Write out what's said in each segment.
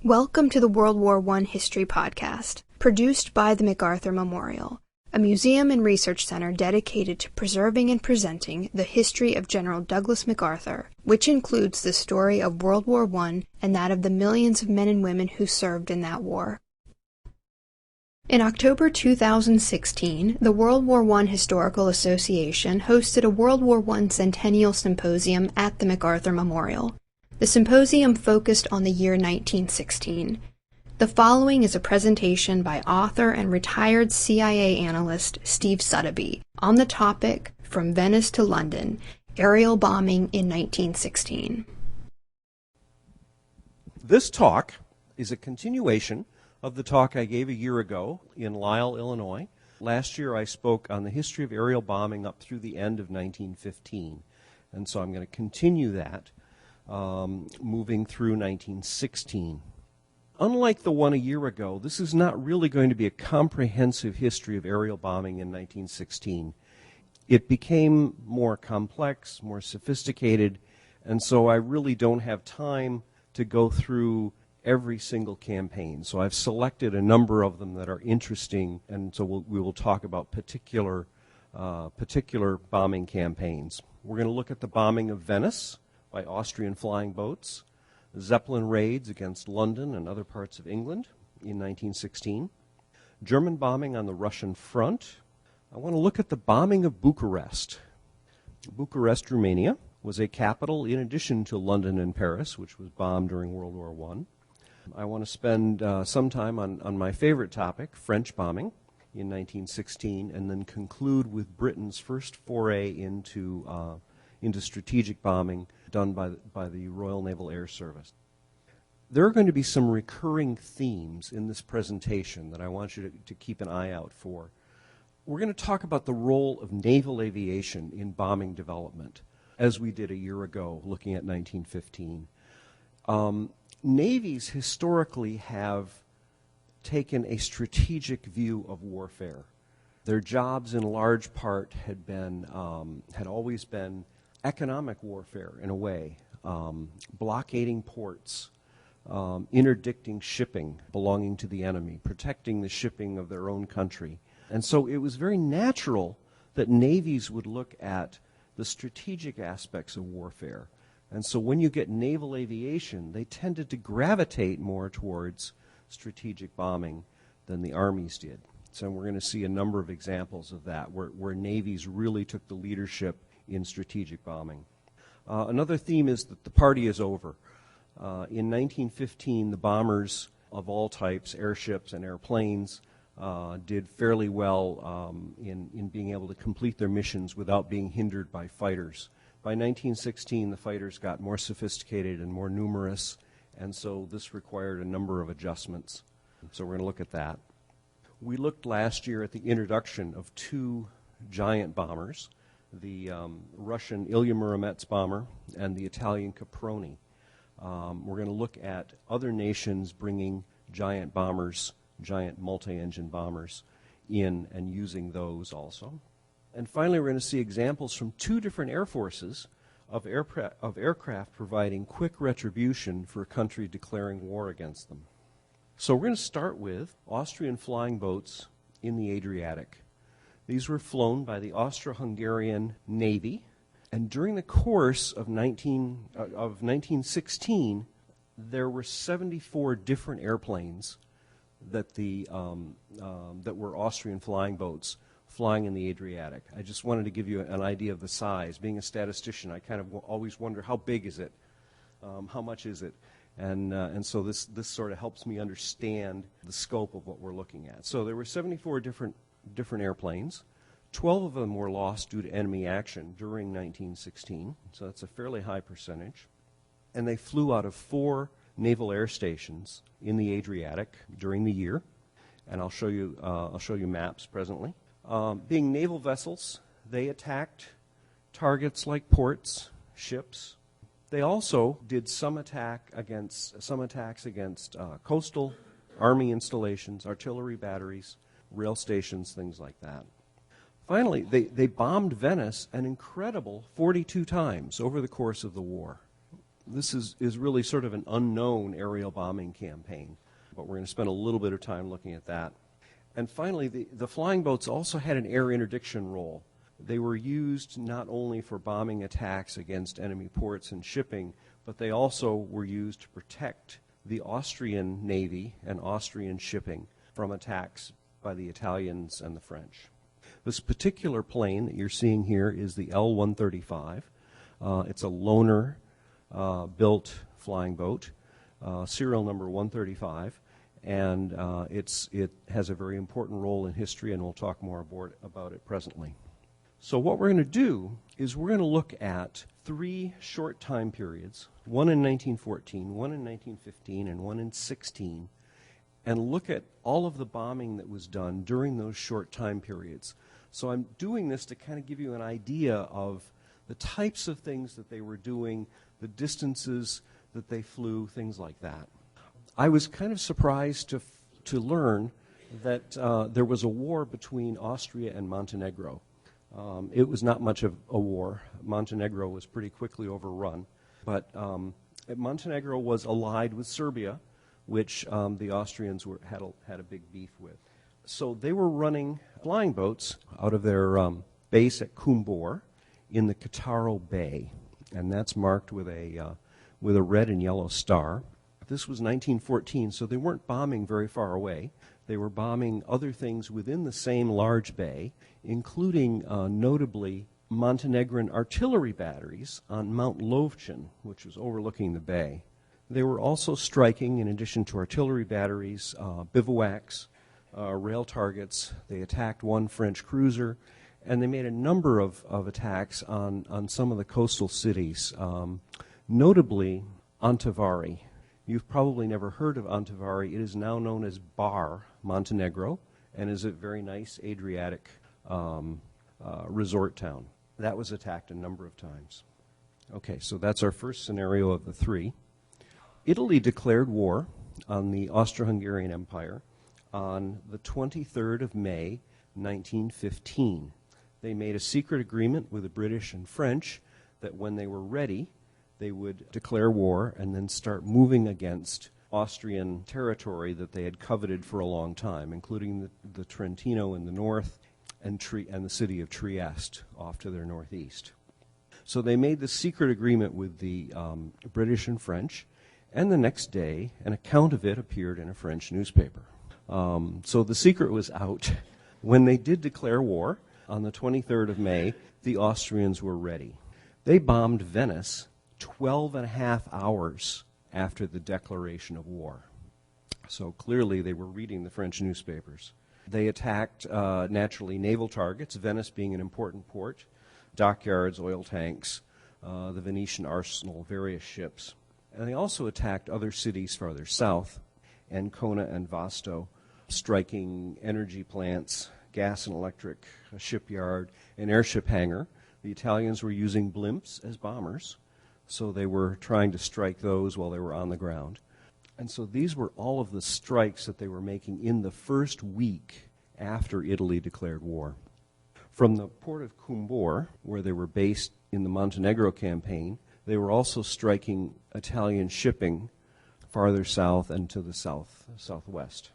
Welcome to the World War I History Podcast, produced by the MacArthur Memorial, a museum and research center dedicated to preserving and presenting the history of General Douglas MacArthur, which includes the story of World War I and that of the millions of men and women who served in that war. In October 2016, the World War I Historical Association hosted a World War I Centennial Symposium at the MacArthur Memorial. The symposium focused on the year 1916. The following is a presentation by author and retired CIA analyst Steve Suddaby on the topic From Venice to London, Aerial Bombing in 1916. This talk is a continuation of the talk I gave a year ago in Lisle, Illinois. Last year I spoke on the history of aerial bombing up through the end of 1915, and so I'm going to continue that. Moving through 1916. Unlike the one a year ago, this is not really going to be a comprehensive history of aerial bombing in 1916. It became more complex, more sophisticated, and so I really don't have time to go through every single campaign. So I've selected a number of them that are interesting, and so we will talk about particular bombing campaigns. We're going to look at the bombing of Venice by Austrian flying boats, Zeppelin raids against London and other parts of England in 1916, German bombing on the Russian front. I want to look at the bombing of Bucharest. Bucharest, Romania, was a capital in addition to London and Paris, which was bombed during World War I. I want to spend some time on my favorite topic, French bombing in 1916, and then conclude with Britain's first foray into strategic bombing done by the Royal Naval Air Service. There are going to be some recurring themes in this presentation that I want you to keep an eye out for. We're going to talk about the role of naval aviation in bombing development, as we did a year ago looking at 1915. Navies historically have taken a strategic view of warfare. Their jobs in large part had always been economic warfare in a way, blockading ports, interdicting shipping belonging to the enemy, protecting the shipping of their own country. And so it was very natural that navies would look at the strategic aspects of warfare. And so when you get naval aviation, they tended to gravitate more towards strategic bombing than the armies did. So we're going to see a number of examples of that, where navies really took the leadership in strategic bombing. Another theme is that the party is over. In 1915, the bombers of all types, airships and airplanes, did fairly well in being able to complete their missions without being hindered by fighters. By 1916, the fighters got more sophisticated and more numerous, and so this required a number of adjustments. So we're going to look at that. We looked last year at the introduction of two giant bombers, the Russian Ilya Muromets bomber and the Italian Caproni. We're going to look at other nations bringing giant bombers, giant multi-engine bombers in and using those also. And finally, we're going to see examples from two different air forces of aircraft providing quick retribution for a country declaring war against them. So we're going to start with Austrian flying boats in the Adriatic. These were flown by the Austro-Hungarian Navy, and during the course of 1916, there were 74 different airplanes that were Austrian flying boats flying in the Adriatic. I just wanted to give you an idea of the size. Being a statistician, I kind of always wonder, how big is it? How much is it? And so this sort of helps me understand the scope of what we're looking at. So there were 74 different airplanes. 12 of them were lost due to enemy action during 1916, so that's a fairly high percentage. And they flew out of 4 naval air stations in the Adriatic during the year, and I'll show you maps presently. Being naval vessels, they attacked targets like ports, ships. They also did some attacks against coastal army installations, artillery batteries, rail stations, things like that. Finally, they bombed Venice an incredible 42 times over the course of the war. This is really sort of an unknown aerial bombing campaign, but we're going to spend a little bit of time looking at that. And finally, the flying boats also had an air interdiction role. They were used not only for bombing attacks against enemy ports and shipping, but they also were used to protect the Austrian Navy and Austrian shipping from attacks by the Italians and the French. This particular plane that you're seeing here is the L-135. It's a loaner built flying boat, serial number 135, and it has a very important role in history, and we'll talk more about it presently. So what we're going to do is we're going to look at 3 short time periods, one in 1914, one in 1915, and one in 16, and look at all of the bombing that was done during those short time periods. So I'm doing this to kind of give you an idea of the types of things that they were doing, the distances that they flew, things like that. I was kind of surprised to learn that there was a war between Austria and Montenegro. It was not much of a war. Montenegro was pretty quickly overrun. But Montenegro was allied with Serbia, which the Austrians had a big beef with. So they were running flying boats out of their base at Kumbor in the Cattaro Bay, and that's marked with a red and yellow star. This was 1914, so they weren't bombing very far away. They were bombing other things within the same large bay, including notably Montenegrin artillery batteries on Mount Lovćen, which was overlooking the bay. They were also striking, in addition to artillery batteries, bivouacs, rail targets. They attacked one French cruiser, and they made a number of attacks on some of the coastal cities, notably Antivari. You've probably never heard of Antivari. It is now known as Bar, Montenegro, and is a very nice Adriatic resort town. That was attacked a number of times. Okay, so that's our first scenario of the 3. Italy declared war on the Austro-Hungarian Empire on the 23rd of May, 1915. They made a secret agreement with the British and French that when they were ready, they would declare war and then start moving against Austrian territory that they had coveted for a long time, including the Trentino in the north and the city of Trieste off to their northeast. So they made this secret agreement with the British and French, and the next day an account of it appeared in a French newspaper. So the secret was out. When they did declare war on the 23rd of May, the Austrians were ready. They bombed Venice 12 and a half hours after the declaration of war. So clearly they were reading the French newspapers. They attacked, naturally, naval targets, Venice being an important port, dockyards, oil tanks, the Venetian arsenal, various ships. And they also attacked other cities farther south, Ancona and Vasto, striking energy plants, gas and electric, a shipyard, an airship hangar. The Italians were using blimps as bombers, so they were trying to strike those while they were on the ground. And so these were all of the strikes that they were making in the first week after Italy declared war. From the port of Kumbor, where they were based in the Montenegro campaign, they were also striking Italian shipping farther south and to the southwest.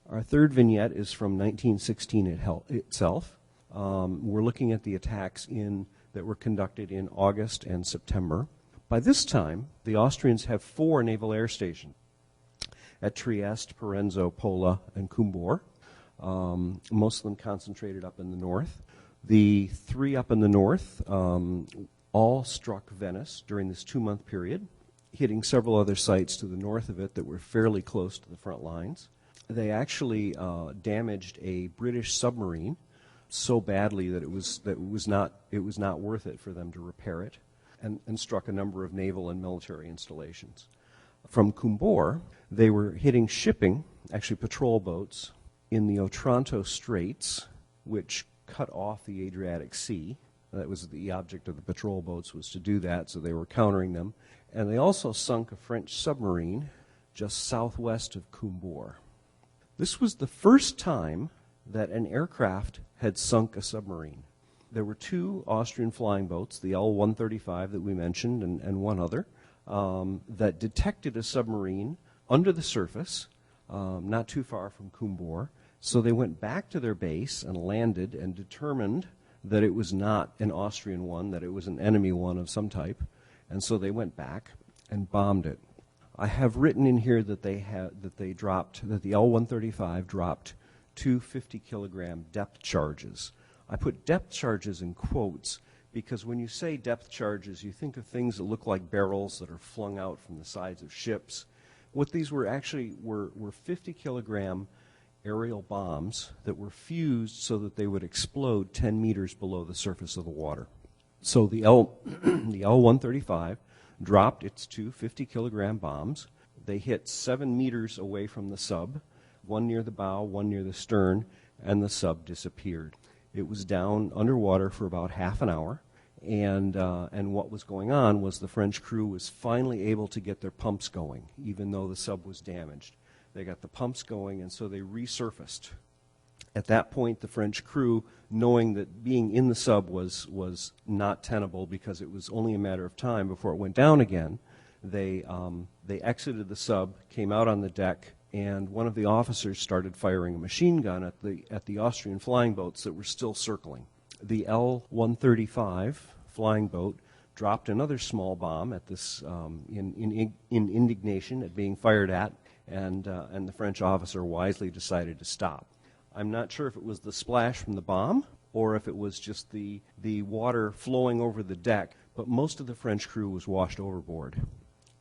Our third vignette is from 1916 itself. We're looking at the attacks that were conducted in August and September. By this time, the Austrians have 4 naval air stations at Trieste, Parenzo, Pola, and Kumbor, most of them concentrated up in the north. The 3 up in the north all struck Venice during this 2-month period, hitting several other sites to the north of it that were fairly close to the front lines. They actually damaged a British submarine so badly that it was not worth it for them to repair it, and struck a number of naval and military installations. From Kumbor, they were hitting shipping, actually patrol boats, in the Otranto Straits, which cut off the Adriatic Sea. That was the object of the patrol boats, was to do that, so they were countering them. And they also sunk a French submarine just southwest of Kumbor. This was the first time that an aircraft had sunk a submarine. There were 2 Austrian flying boats, the L-135 that we mentioned and one other. that detected a submarine under the surface, not too far from Kumbor. So they went back to their base and landed and determined that it was not an Austrian one, that it was an enemy one of some type. And so they went back and bombed it. I have written in here that the L-135 dropped two 50-kilogram depth charges. I put depth charges in quotes because when you say depth charges, you think of things that look like barrels that are flung out from the sides of ships. What these were actually were 50-kilogram aerial bombs that were fused so that they would explode 10 meters below the surface of the water. So the L-135 dropped its two 50-kilogram bombs. They hit 7 meters away from the sub, one near the bow, one near the stern, and the sub disappeared. It was down underwater for about half an hour, and what was going on was the French crew was finally able to get their pumps going, even though the sub was damaged. They got the pumps going, and so they resurfaced. At that point, the French crew, knowing that being in the sub was not tenable because it was only a matter of time before it went down again, they exited the sub, came out on the deck, and one of the officers started firing a machine gun at the Austrian flying boats that were still circling. The L-135 flying boat dropped another small bomb at this in indignation at being fired at, and the French officer wisely decided to stop. I'm not sure if it was the splash from the bomb or if it was just the water flowing over the deck, but most of the French crew was washed overboard.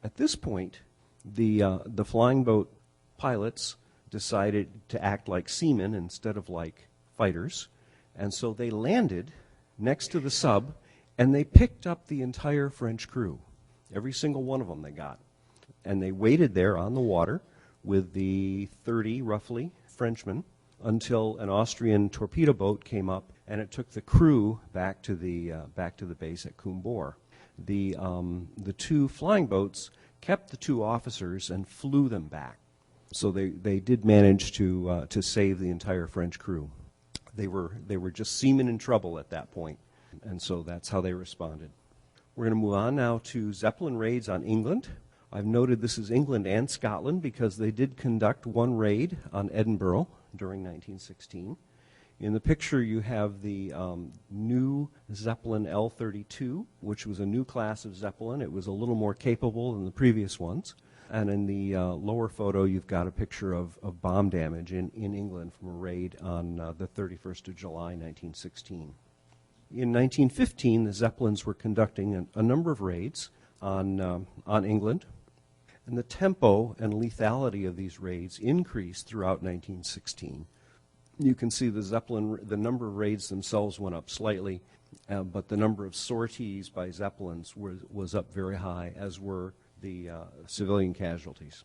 At this point, the flying boat pilots decided to act like seamen instead of like fighters, and so they landed next to the sub, and they picked up the entire French crew. Every single one of them they got. And they waited there on the water with the 30, roughly, Frenchmen until an Austrian torpedo boat came up, and it took the crew back to the base at Kumbor. The two flying boats kept the two officers and flew them back. So they did manage to save the entire French crew. They were just seamen in trouble at that point, and so that's how they responded. We're going to move on now to Zeppelin raids on England. I've noted this is England and Scotland because they did conduct one raid on Edinburgh during 1916. In the picture you have the new Zeppelin L-32, which was a new class of Zeppelin. It was a little more capable than the previous ones. And in the lower photo you've got a picture of bomb damage in England from a raid on the 31st of July 1916. In 1915 the Zeppelins were conducting a number of raids on England. And the tempo and lethality of these raids increased throughout 1916. You can see the number of raids themselves went up slightly, but the number of sorties by Zeppelins was up very high, as were the civilian casualties.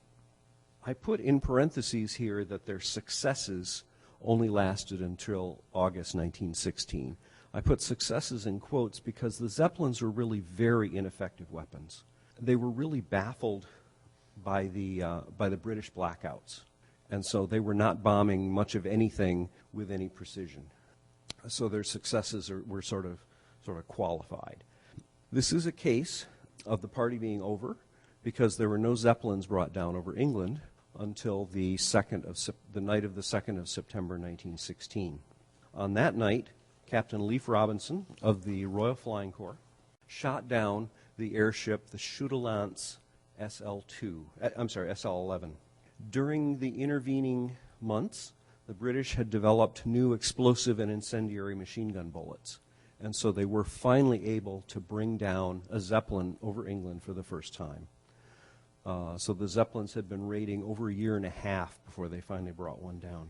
I put in parentheses here that their successes only lasted until August 1916. I put successes in quotes because the Zeppelins were really very ineffective weapons. They were really baffled by the British blackouts, and so they were not bombing much of anything with any precision. So their successes were sort of qualified. This is a case of the party being over because there were no Zeppelins brought down over England until the night of the 2nd of September 1916. On that night, Captain Leif Robinson of the Royal Flying Corps shot down the airship, the Suddaby SL-11. During the intervening months, the British had developed new explosive and incendiary machine gun bullets, and so they were finally able to bring down a Zeppelin over England for the first time. So the Zeppelins had been raiding over a year and a half before they finally brought one down.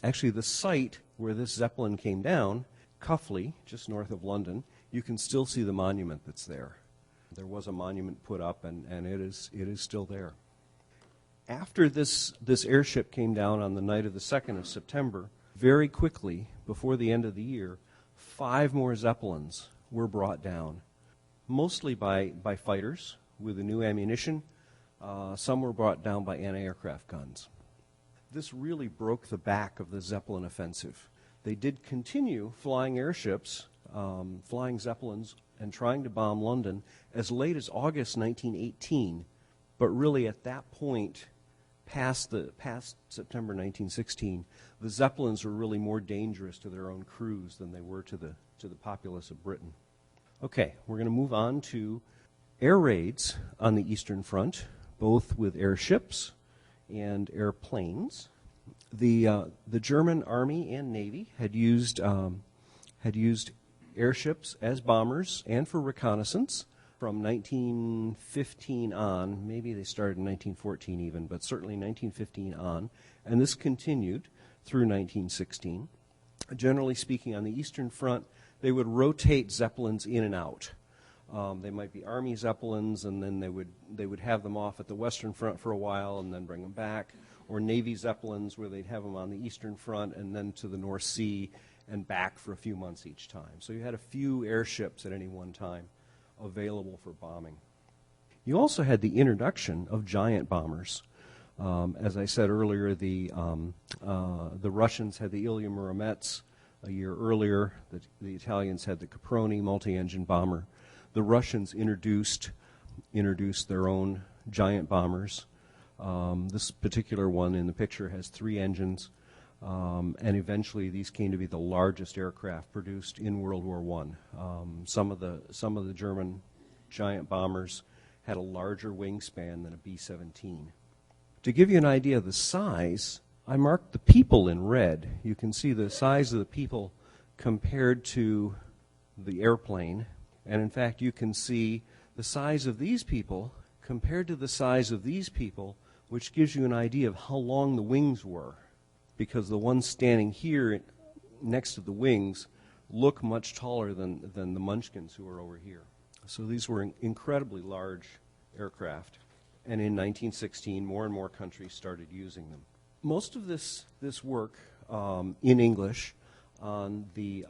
Actually, the site where this Zeppelin came down, Cuffley, just north of London, you can still see the monument that's there. There was a monument put up, and it is still there. After this airship came down on the night of the 2nd of September, very quickly, before the end of the year, 5 more Zeppelins were brought down, mostly by fighters with the new ammunition. Some were brought down by anti-aircraft guns. This really broke the back of the Zeppelin offensive. They did continue flying airships, flying Zeppelins and trying to bomb London as late as August 1918, but really at that point, past September 1916, the Zeppelins were really more dangerous to their own crews than they were to the populace of Britain. Okay, we're going to move on to air raids on the Eastern Front, both with airships and airplanes. The German Army and Navy had used airships as bombers and for reconnaissance from 1915 on. Maybe they started in 1914 even, but certainly 1915 on, and this continued through 1916. Generally speaking, on the Eastern Front, they would rotate Zeppelins in and out. They might be Army Zeppelins, and then they would have them off at the Western Front for a while and then bring them back, or Navy Zeppelins where they'd have them on the Eastern Front and then to the North Sea and back for a few months each time. So you had a few airships at any one time available for bombing. You also had the introduction of giant bombers. As I said earlier, the Russians had the Ilya Muromets a year earlier. The Italians had the Caproni multi-engine bomber. The Russians introduced their own giant bombers. This particular one in the picture has 3 engines, and eventually these came to be the largest aircraft produced in World War I. Some of the German giant bombers had a larger wingspan than a B-17. To give you an idea of the size, I marked the people in red. You can see the size of the people compared to the airplane. And in fact, you can see the size of these people compared to the size of these people, which gives you an idea of how long the wings were. Because the ones standing here next to the wings look much taller than the Munchkins who are over here. So these were incredibly large aircraft. And in 1916, more and more countries started using them. Most of this work in English on the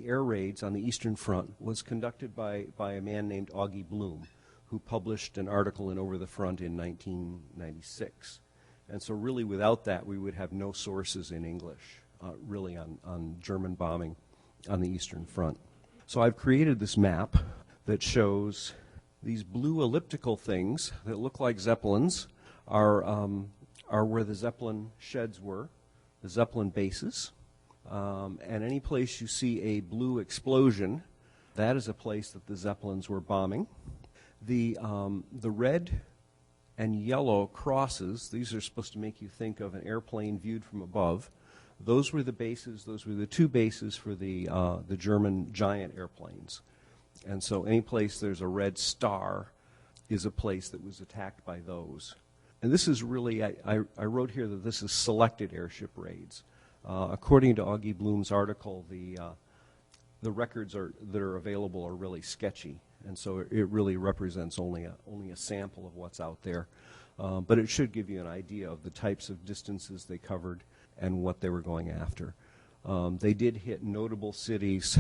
air raids on the Eastern Front was conducted by a man named Augie Bloom, who published an article in Over the Front in 1996. And so really without that, we would have no sources in English, really on German bombing on the Eastern Front. So I've created this map that shows these blue elliptical things that look like Zeppelins are where the Zeppelin sheds were, the Zeppelin bases. And any place you see a blue explosion, that is a place that the Zeppelins were bombing. The red and yellow crosses, these are supposed to make you think of an airplane viewed from above. Those were the bases, those were the 2 bases for the German giant airplanes. And so any place there's a red star is a place that was attacked by those. And this is really, I wrote here that this is selected airship raids. According to Augie Bloom's article, the records that are available are really sketchy. And so it really represents only a sample of what's out there. But it should give you an idea of the types of distances they covered and what they were going after. They did hit notable cities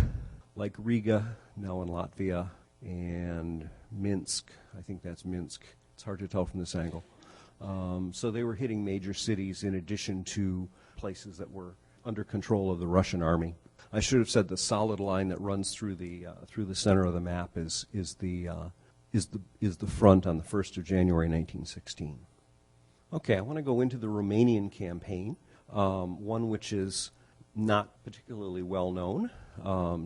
like Riga, now in Latvia, and Minsk. I think that's Minsk. It's hard to tell from this angle. So they were hitting major cities in addition to places that were under control of the Russian army. I should have said the solid line that runs through the center of the map is the front on the 1st of January 1916. Okay, I want to go into the Romanian campaign, one which is not particularly well known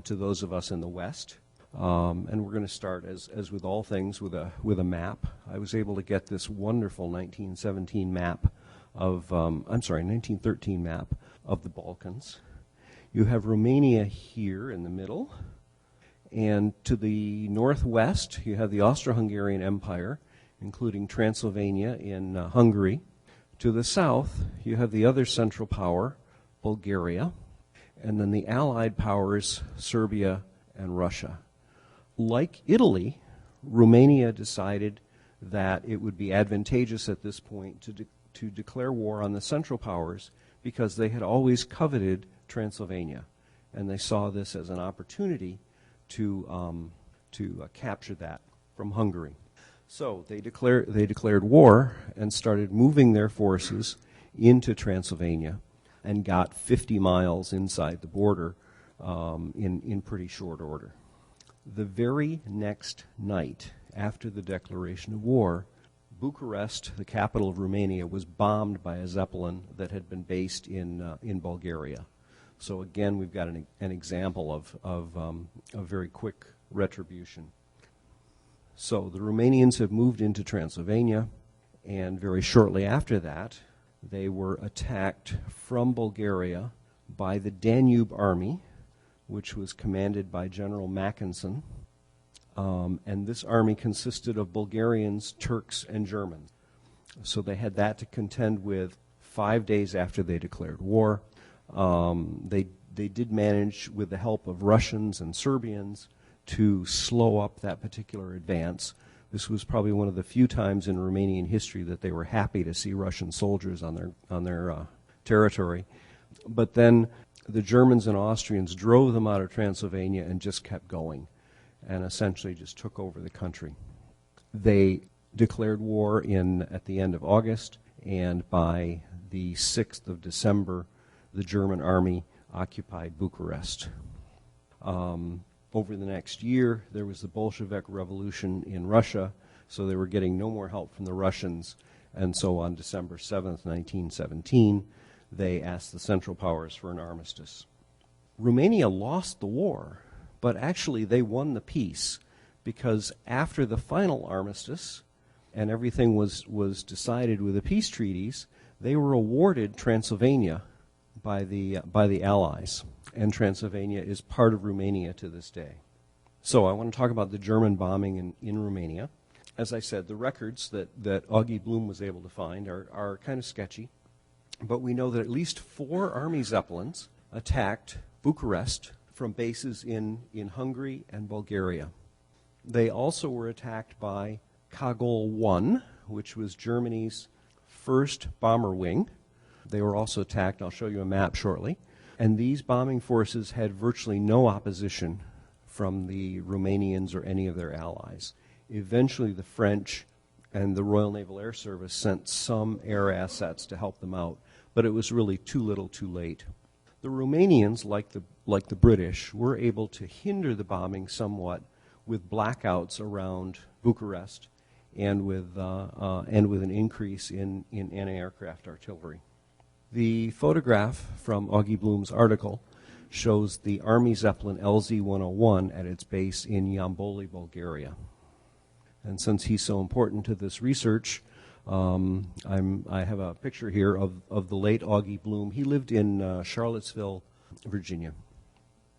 to those of us in the West. And we're going to start, as with all things, with a map. I was able to get this wonderful 1913 map of the Balkans. You have Romania here in the middle, and to the northwest you have the Austro-Hungarian Empire, including Transylvania in Hungary. To the south you have the other central power, Bulgaria, and then the Allied powers, Serbia and Russia. Like Italy, Romania decided that it would be advantageous at this point to declare war on the Central Powers because they had always coveted Transylvania, and they saw this as an opportunity to capture that from Hungary. So they declared war and started moving their forces into Transylvania and got 50 miles inside the border in pretty short order. The very next night after the declaration of war, Bucharest, the capital of Romania, was bombed by a Zeppelin that had been based in Bulgaria. So again, we've got an example of a very quick retribution. So the Romanians have moved into Transylvania, and very shortly after that, they were attacked from Bulgaria by the Danube Army, which was commanded by General Mackensen. And this army consisted of Bulgarians, Turks, and Germans. So they had that to contend with 5 days after they declared war. They did manage, with the help of Russians and Serbians, to slow up that particular advance. This was probably one of the few times in Romanian history that they were happy to see Russian soldiers on their territory. But then the Germans and Austrians drove them out of Transylvania and just kept going, and essentially just took over the country. They declared war at the end of August, and by the 6th of December, the German army occupied Bucharest. Over the next year, there was the Bolshevik Revolution in Russia, so they were getting no more help from the Russians, and so on December 7th, 1917, they asked the Central Powers for an armistice. Romania lost the war, but actually they won the peace, because after the final armistice, and everything was decided with the peace treaties, they were awarded Transylvania by the Allies, and Transylvania is part of Romania to this day. So I want to talk about the German bombing in Romania. As I said, the records that Augie Bloom was able to find are kind of sketchy, but we know that at least 4 Army Zeppelins attacked Bucharest from bases in Hungary and Bulgaria. They also were attacked by Kagol 1, which was Germany's first bomber wing. They were also attacked, I'll show you a map shortly, and these bombing forces had virtually no opposition from the Romanians or any of their allies. Eventually the French and the Royal Naval Air Service sent some air assets to help them out, but it was really too little too late. The Romanians, like the British, were able to hinder the bombing somewhat with blackouts around Bucharest and with an increase in anti-aircraft artillery. The photograph from Augie Bloom's article shows the Army Zeppelin LZ-101 at its base in Yamboli, Bulgaria. And since he's so important to this research, I have a picture here of the late Augie Bloom. He lived in Charlottesville, Virginia.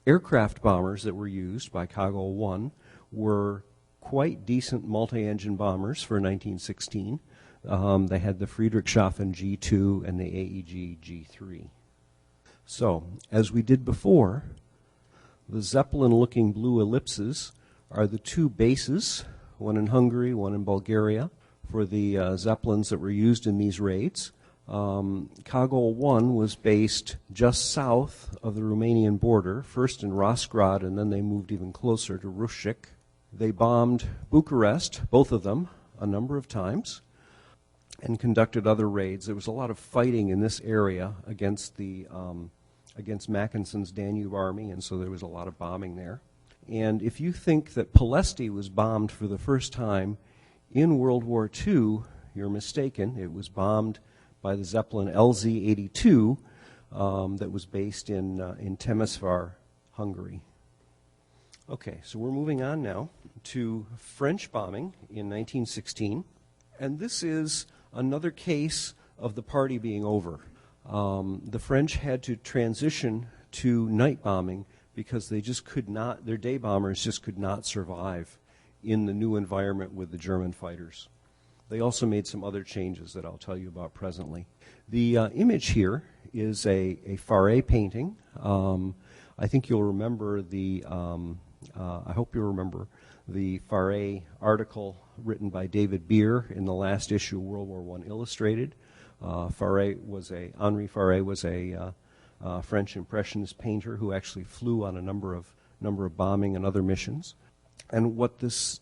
Aircraft bombers that were used by Kagol 1 were quite decent multi-engine bombers for 1916. They had the Friedrichshafen G2 and the AEG G3. So, as we did before, the Zeppelin-looking blue ellipses are the 2 bases, one in Hungary, one in Bulgaria, for the Zeppelins that were used in these raids. Kagol 1 was based just south of the Romanian border, first in Razgrad, and then they moved even closer to Rushik. They bombed Bucharest, both of them, a number of times, and conducted other raids. There was a lot of fighting in this area against Mackensen's Danube army, and so there was a lot of bombing there. And if you think that Ploesti was bombed for the first time in World War II, you're mistaken. It was bombed by the Zeppelin LZ-82 that was based in Temesvar, Hungary. Okay, so we're moving on now to French bombing in 1916, and this is another case of the party being over. The French had to transition to night bombing because they just could not, their day bombers just could not survive in the new environment with the German fighters. They also made some other changes that I'll tell you about presently. The image here is a Faret painting. I think you'll remember I hope you'll remember the Faret article written by David Beer in the last issue of World War I Illustrated. Henri Faret was a French Impressionist painter who actually flew on a number of bombing and other missions. And what this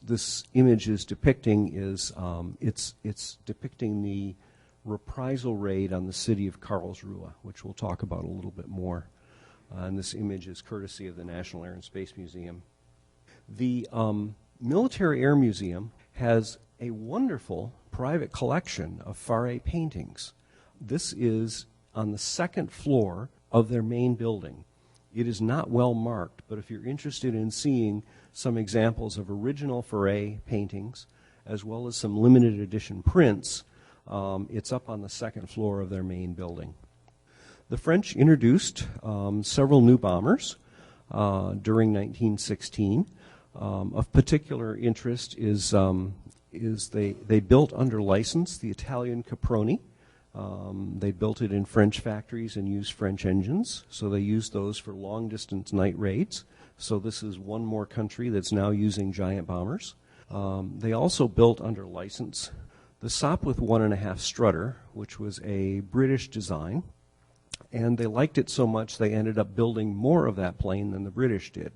image is depicting is it's depicting the reprisal raid on the city of Karlsruhe, which we'll talk about a little bit more. And this image is courtesy of the National Air and Space Museum. The Military Air Museum has a wonderful private collection of Fauré paintings. This is on the second floor of their main building. It is not well marked, but if you're interested in seeing some examples of original Fauré paintings, as well as some limited edition prints, it's up on the second floor of their main building. The French introduced several new bombers during 1916. Of particular interest is they built under license the Italian Caproni. They built it in French factories and used French engines, so they used those for long-distance night raids. So this is one more country that's now using giant bombers. They also built under license the Sopwith 1.5 Strutter, which was a British design, and they liked it so much they ended up building more of that plane than the British did.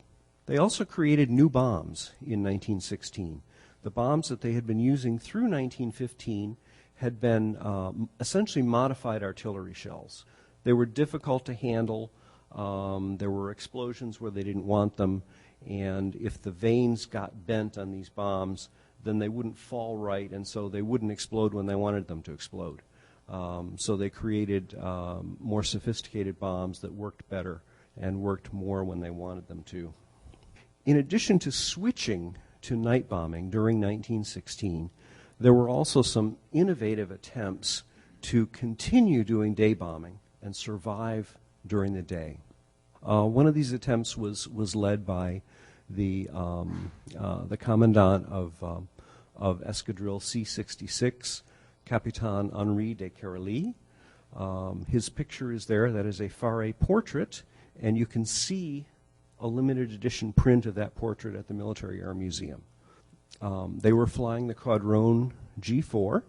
They also created new bombs in 1916. The bombs that they had been using through 1915 had been essentially modified artillery shells. They were difficult to handle. There were explosions where they didn't want them, and if the vanes got bent on these bombs, then they wouldn't fall right, and so they wouldn't explode when they wanted them to explode. So they created more sophisticated bombs that worked better and worked more when they wanted them to. In addition to switching to night bombing during 1916, there were also some innovative attempts to continue doing day bombing and survive during the day. One of these attempts was led by the commandant of Escadrille C-66, Capitan Henri de Caralie. His picture is there. That is a Fauré portrait, and you can see a limited edition print of that portrait at the Military Air Museum. They were flying the Quadrone G4.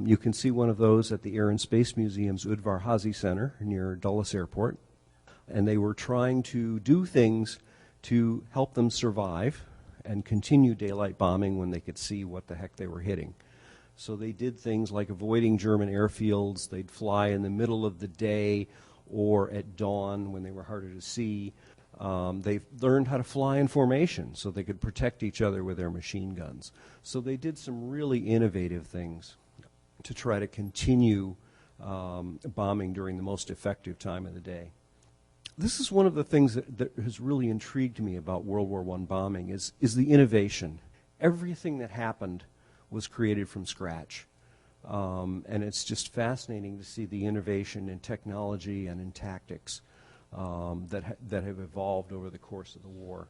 You can see one of those at the Air and Space Museum's Udvar-Hazy Center near Dulles Airport. And they were trying to do things to help them survive and continue daylight bombing when they could see what the heck they were hitting. So they did things like avoiding German airfields. They'd fly in the middle of the day or at dawn when they were harder to see. They learned how to fly in formation so they could protect each other with their machine guns. So they did some really innovative things to try to continue bombing during the most effective time of the day. This is one of the things that has really intrigued me about World War I bombing is the innovation. Everything that happened was created from scratch. And it's just fascinating to see the innovation in technology and in tactics that have evolved over the course of the war.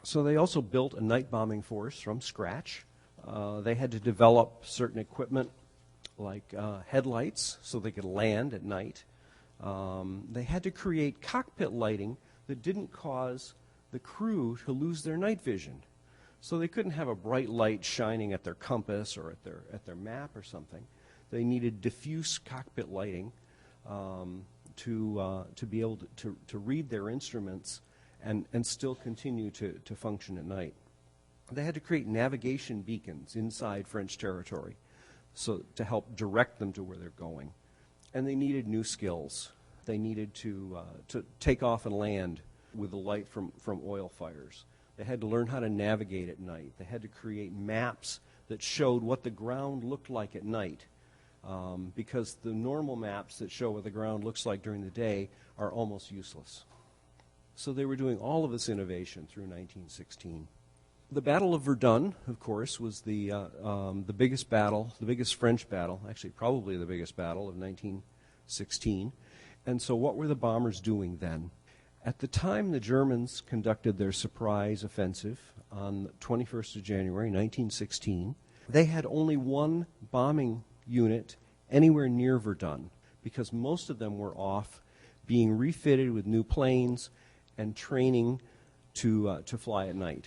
So they also built a night bombing force from scratch. They had to develop certain equipment like headlights so they could land at night. They had to create cockpit lighting that didn't cause the crew to lose their night vision. So they couldn't have a bright light shining at their compass or at their map or something. They needed diffuse cockpit lighting to be able to read their instruments and still continue to function at night. They had to create navigation beacons inside French territory so to help direct them to where they're going. And they needed new skills. They needed to take off and land with the light from oil fires. They had to learn how to navigate at night. They had to create maps that showed what the ground looked like at night, because the normal maps that show what the ground looks like during the day are almost useless. So they were doing all of this innovation through 1916. The Battle of Verdun, of course, was the biggest battle, the biggest French battle, actually probably the biggest battle of 1916. And so what were the bombers doing then? At the time the Germans conducted their surprise offensive on the 21st of January, 1916, they had only one bombing unit anywhere near Verdun because most of them were off being refitted with new planes and training to fly at night.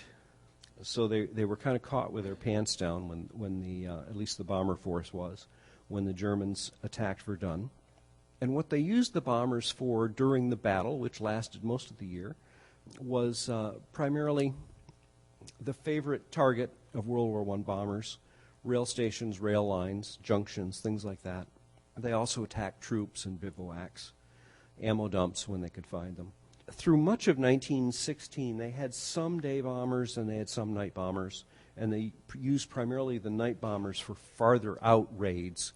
So they were kind of caught with their pants down when the at least the bomber force was, when the Germans attacked Verdun. And what they used the bombers for during the battle, which lasted most of the year, was primarily the favorite target of World War I bombers: rail stations, rail lines, junctions, things like that. They also attacked troops and bivouacs, ammo dumps when they could find them. Through much of 1916, they had some day bombers and they had some night bombers, and they used primarily the night bombers for farther out raids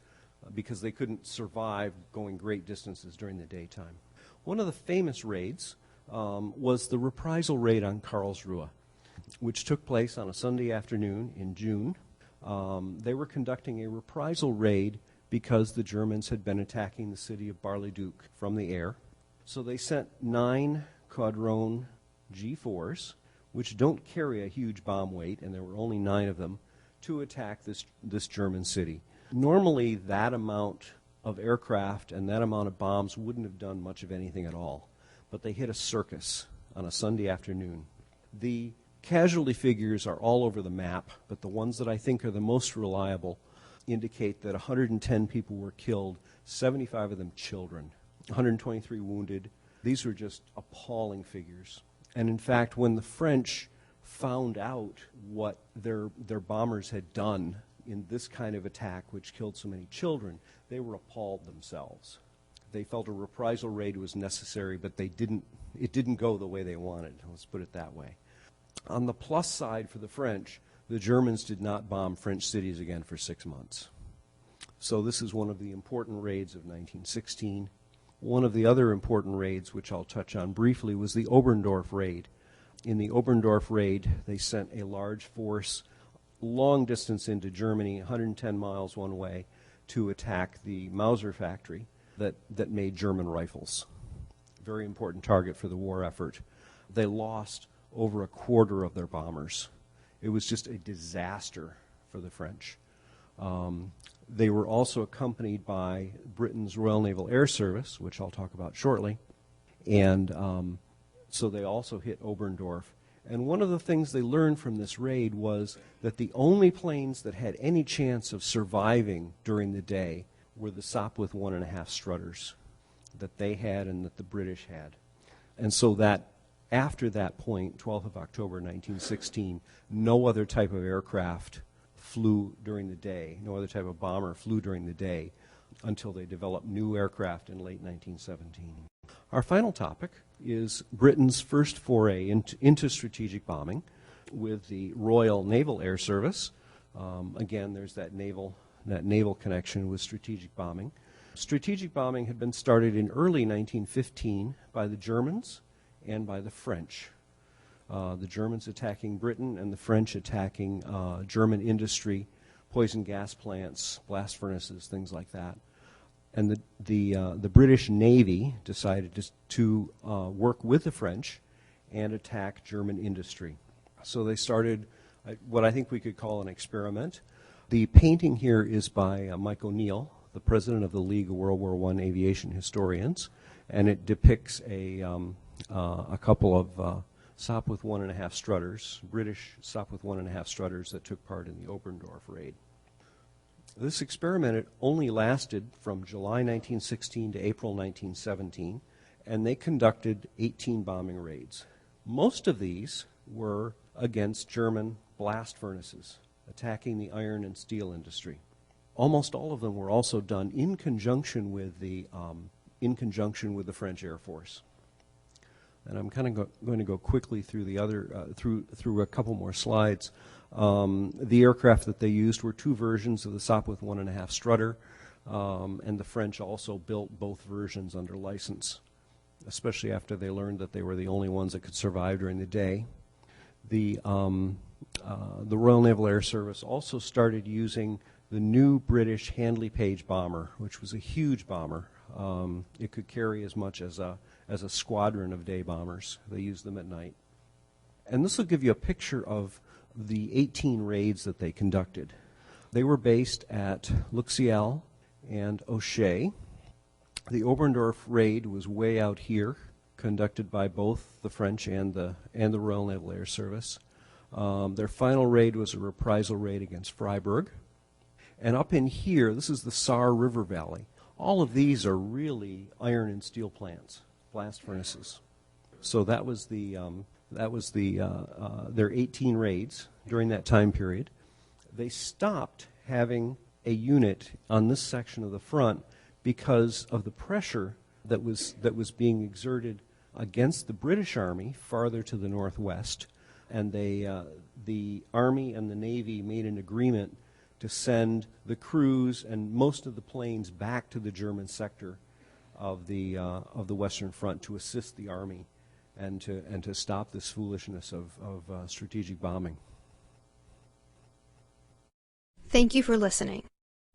because they couldn't survive going great distances during the daytime. One of the famous raids was the reprisal raid on Karlsruhe, which took place on a Sunday afternoon in June. They were conducting a reprisal raid because the Germans had been attacking the city of Bar-le-Duc from the air. So they sent 9 Caudron G4s, which don't carry a huge bomb weight, and there were only 9 of them, to attack this German city. Normally, that amount of aircraft and that amount of bombs wouldn't have done much of anything at all, but they hit a circus on a Sunday afternoon. The casualty figures are all over the map, but the ones that I think are the most reliable indicate that 110 people were killed, 75 of them children, 123 wounded. These were just appalling figures. And in fact, when the French found out what their bombers had done in this kind of attack, which killed so many children, they were appalled themselves. They felt a reprisal raid was necessary, but it didn't go the way they wanted. Let's put it that way. On the plus side for the French, the Germans did not bomb French cities again for 6 months. So this is one of the important raids of 1916. One of the other important raids, which I'll touch on briefly, was the Oberndorf raid. In the Oberndorf raid, they sent a large force long distance into Germany, 110 miles one way, to attack the Mauser factory that made German rifles. Very important target for the war effort. They lost over a quarter of their bombers. It was just a disaster for the French. They were also accompanied by Britain's Royal Naval Air Service, which I'll talk about shortly, and so they also hit Oberndorf. And one of the things they learned from this raid was that the only planes that had any chance of surviving during the day were the Sopwith 1.5 Strutters that they had and that the British had. And so that after that point, 12th of October 1916, no other type of aircraft flew during the day, no other type of bomber flew during the day until they developed new aircraft in late 1917. Our final topic is Britain's first foray into strategic bombing with the Royal Naval Air Service. Again, there's that naval connection with strategic bombing. Strategic bombing had been started in early 1915 by the Germans and by the French. The Germans attacking Britain and the French attacking German industry, poison gas plants, blast furnaces, things like that. And the British Navy decided to work with the French and attack German industry. So they started what I think we could call an experiment. The painting here is by Mike O'Neill, the president of the League of World War I Aviation Historians, and it depicts a couple of Sopwith 1.5 Strutters, British Sopwith 1.5 Strutters that took part in the Oberndorf raid. This experiment only lasted from July 1916 to April 1917, and they conducted 18 bombing raids. Most of these were against German blast furnaces, attacking the iron and steel industry. Almost all of them were also done in conjunction with the French Air Force. And I'm kind of going to go quickly through the other through a couple more slides. The aircraft that they used were 2 versions of the Sopwith 1.5 Strutter, and the French also built both versions under license, especially after they learned that they were the only ones that could survive during the day. The Royal Naval Air Service also started using the new British Handley Page bomber, which was a huge bomber. It could carry as much as a squadron of day bombers. They used them at night. And this will give you a picture of the 18 raids that they conducted. They were based at Luxial and O'Shea. The Oberndorf raid was way out here, conducted by both the French and the Royal Naval Air Service. Their final raid was a reprisal raid against Freiburg. And up in here, this is the Saar River Valley. All of these are really iron and steel plants, blast furnaces. So that was their 18 raids during that time period. They stopped having a unit on this section of the front because of the pressure that was being exerted against the British Army farther to the northwest, and the Army and the Navy made an agreement to send the crews and most of the planes back to the German sector of the Western Front to assist the Army and to stop this foolishness of strategic bombing. Thank you for listening.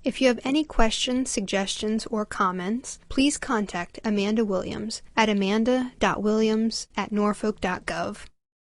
If you have any questions, suggestions, or comments, please contact Amanda Williams at amanda.williams@norfolk.gov.